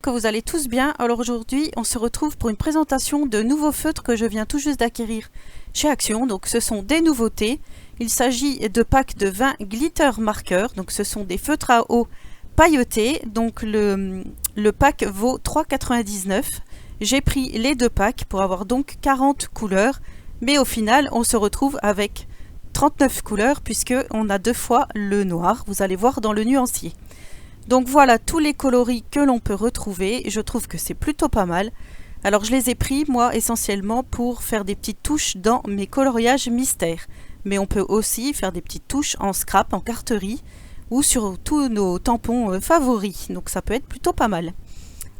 que vous allez tous bien. Alors aujourd'hui, on se retrouve pour une présentation de nouveaux feutres que je viens tout juste d'acquérir chez Action. Donc ce sont des nouveautés. Il s'agit de packs de 20 glitter marqueurs. Donc ce sont des feutres à eau pailletés. Donc le pack vaut 3,99 €. J'ai pris les deux packs pour avoir donc 40 couleurs. Mais au final, on se retrouve avec 39 couleurs puisque on a deux fois le noir. Vous allez voir dans le nuancier. Donc voilà tous les coloris que l'on peut retrouver. Je trouve que c'est plutôt pas mal. Alors je les ai pris moi essentiellement pour faire des petites touches dans mes coloriages mystères. Mais on peut aussi faire des petites touches en scrap, en carterie ou sur tous nos tampons favoris. Donc ça peut être plutôt pas mal.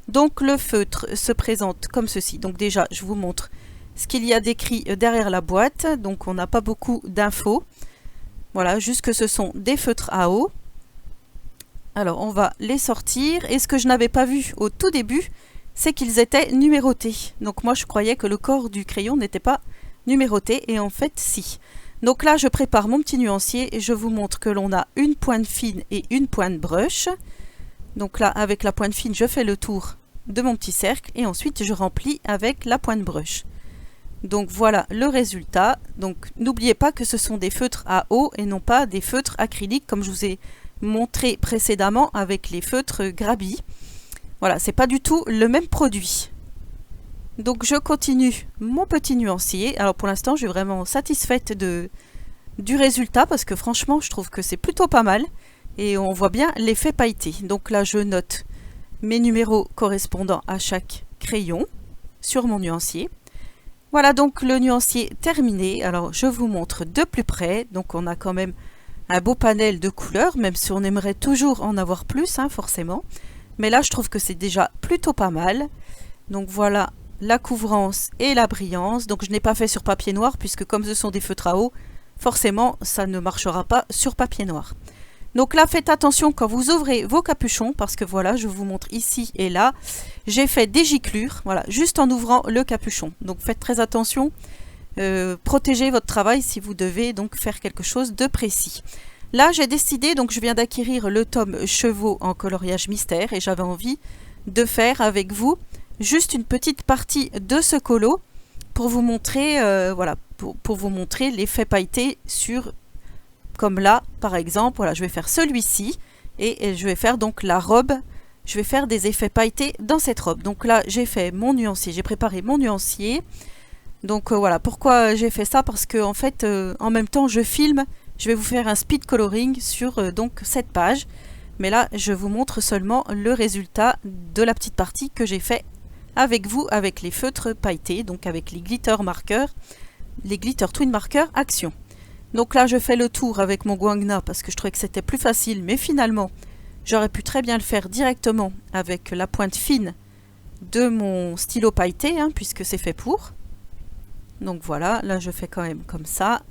Donc le feutre se présente comme ceci. Donc déjà je vous montre ce qu'il y a d'écrit derrière la boîte. Donc on n'a pas beaucoup d'infos. Voilà, juste que ce sont des feutres à eau. Alors on va les sortir, et ce que je n'avais pas vu au tout début, c'est qu'ils étaient numérotés. Donc moi je croyais que le corps du crayon n'était pas numéroté, et en fait si. Donc là je prépare mon petit nuancier et je vous montre que l'on a une pointe fine et une pointe brush. Donc là avec la pointe fine je fais le tour de mon petit cercle et ensuite je remplis avec la pointe brush. Donc voilà le résultat. Donc n'oubliez pas que ce sont des feutres à eau et non pas des feutres acryliques comme je vous ai montré précédemment avec les feutres Grabi. Voilà, c'est pas du tout le même produit. Donc je continue mon petit nuancier. Alors pour l'instant, je suis vraiment satisfaite du résultat parce que franchement, je trouve que c'est plutôt pas mal et on voit bien l'effet pailleté. Donc là, je note mes numéros correspondant à chaque crayon sur mon nuancier. Voilà donc le nuancier terminé. Alors je vous montre de plus près. Donc on a quand même un beau panel de couleurs, même si on aimerait toujours en avoir plus, hein, forcément. Mais là, je trouve que c'est déjà plutôt pas mal. Donc voilà la couvrance et la brillance. Donc je n'ai pas fait sur papier noir, puisque comme ce sont des feutres à eau, forcément, ça ne marchera pas sur papier noir. Donc là, faites attention quand vous ouvrez vos capuchons, parce que voilà, je vous montre ici et là, j'ai fait des giclures, voilà, juste en ouvrant le capuchon. Donc faites très attention. Protégez votre travail si vous devez donc faire quelque chose de précis. Là j'ai décidé, donc je viens d'acquérir le tome Chevaux en coloriage mystère et j'avais envie de faire avec vous juste une petite partie de ce colo pour vous montrer voilà, pour vous montrer l'effet pailleté sur, comme là par exemple, voilà, je vais faire celui-ci et je vais faire donc la robe. Je vais faire des effets pailletés dans cette robe. Donc là j'ai fait mon nuancier, j'ai préparé mon nuancier. Donc voilà, pourquoi j'ai fait ça? Parce que en fait, en même temps, je filme. Je vais vous faire un speed coloring sur donc cette page. Mais là, je vous montre seulement le résultat de la petite partie que j'ai fait avec vous, avec les feutres pailletés, donc avec les glitter marqueurs, les glitter twin marqueurs Action. Donc là, je fais le tour avec mon guangna parce que je trouvais que c'était plus facile. Mais finalement, j'aurais pu très bien le faire directement avec la pointe fine de mon stylo pailleté, hein, puisque c'est fait pour. Donc voilà, là je fais quand même comme ça,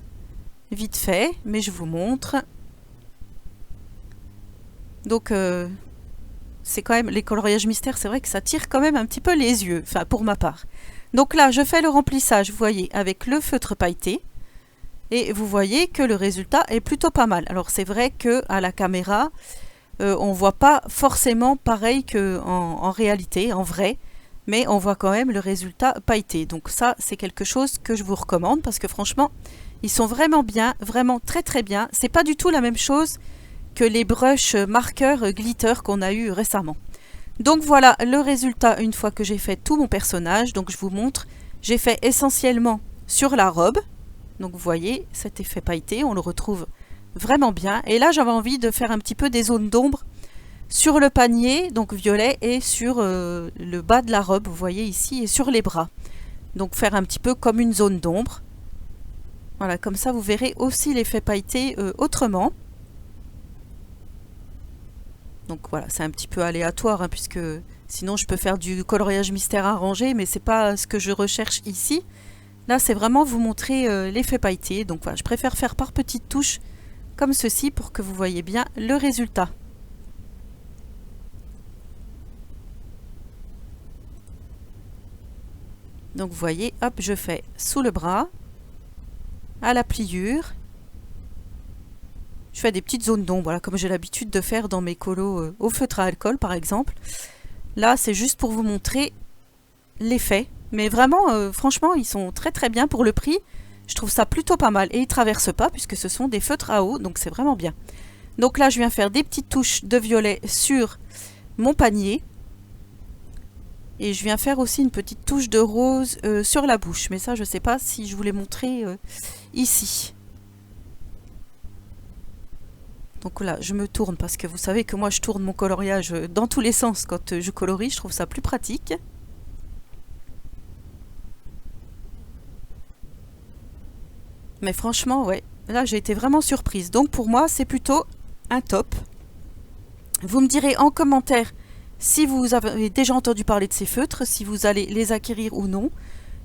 vite fait, mais je vous montre. Donc c'est quand même, les coloriages mystères, c'est vrai que ça tire quand même un petit peu les yeux, enfin pour ma part. Donc là je fais le remplissage, vous voyez, avec le feutre pailleté, et vous voyez que le résultat est plutôt pas mal. Alors c'est vrai que à la caméra, on voit pas forcément pareil que en réalité, en vrai. Mais on voit quand même le résultat pailleté. Donc ça, c'est quelque chose que je vous recommande parce que franchement, ils sont vraiment bien, vraiment très très bien. C'est pas du tout la même chose que les brushes marqueurs glitter qu'on a eu récemment. Donc voilà le résultat une fois que j'ai fait tout mon personnage. Donc je vous montre, j'ai fait essentiellement sur la robe. Donc vous voyez, cet effet pailleté, on le retrouve vraiment bien. Et là, j'avais envie de faire un petit peu des zones d'ombre sur le panier, donc violet, et sur le bas de la robe, vous voyez ici, et sur les bras. Donc faire un petit peu comme une zone d'ombre. Voilà, comme ça vous verrez aussi l'effet pailleté autrement. Donc voilà, c'est un petit peu aléatoire, hein, puisque sinon je peux faire du coloriage mystère arrangé, mais c'est pas ce que je recherche ici. Là, c'est vraiment vous montrer l'effet pailleté. Donc voilà, je préfère faire par petites touches comme ceci pour que vous voyez bien le résultat. Donc vous voyez, hop, je fais sous le bras, à la pliure. Je fais des petites zones d'ombre, voilà, comme j'ai l'habitude de faire dans mes colos au feutre à alcool par exemple. Là, c'est juste pour vous montrer l'effet. Mais vraiment, franchement, ils sont très très bien pour le prix. Je trouve ça plutôt pas mal. Et ils traversent pas puisque ce sont des feutres à eau, donc c'est vraiment bien. Donc là, je viens faire des petites touches de violet sur mon panier. Et je viens faire aussi une petite touche de rose sur la bouche. Mais ça, je sais pas si je vous l'ai montré ici. Donc là, je me tourne parce que vous savez que moi, je tourne mon coloriage dans tous les sens quand je colorie. Je trouve ça plus pratique. Mais franchement, ouais, là, j'ai été vraiment surprise. Donc pour moi, c'est plutôt un top. Vous me direz en commentaire si vous avez déjà entendu parler de ces feutres, si vous allez les acquérir ou non,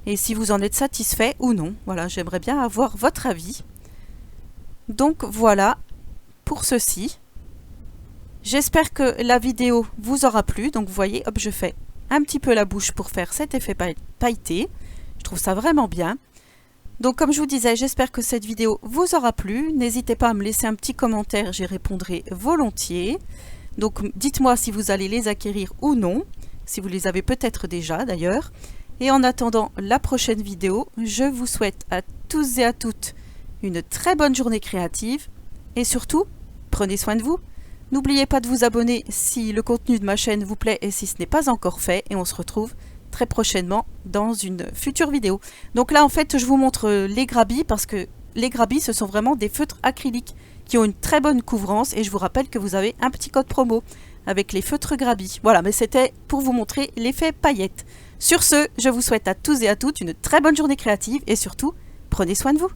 et si vous en êtes satisfait ou non. Voilà, j'aimerais bien avoir votre avis. Donc voilà pour ceci. J'espère que la vidéo vous aura plu. Donc vous voyez, hop, je fais un petit peu la bouche pour faire cet effet pailleté. Je trouve ça vraiment bien. Donc comme je vous disais, j'espère que cette vidéo vous aura plu. N'hésitez pas à me laisser un petit commentaire, j'y répondrai volontiers. Donc dites-moi si vous allez les acquérir ou non, si vous les avez peut-être déjà d'ailleurs. Et en attendant la prochaine vidéo, je vous souhaite à tous et à toutes une très bonne journée créative. Et surtout, prenez soin de vous. N'oubliez pas de vous abonner si le contenu de ma chaîne vous plaît et si ce n'est pas encore fait. Et on se retrouve très prochainement dans une future vidéo. Donc là en fait je vous montre les grabis parce que les grabis ce sont vraiment des feutres acryliques qui ont une très bonne couvrance et je vous rappelle que vous avez un petit code promo avec les feutres grabis. Voilà, mais c'était pour vous montrer l'effet paillette. Sur ce, je vous souhaite à tous et à toutes une très bonne journée créative et surtout, prenez soin de vous.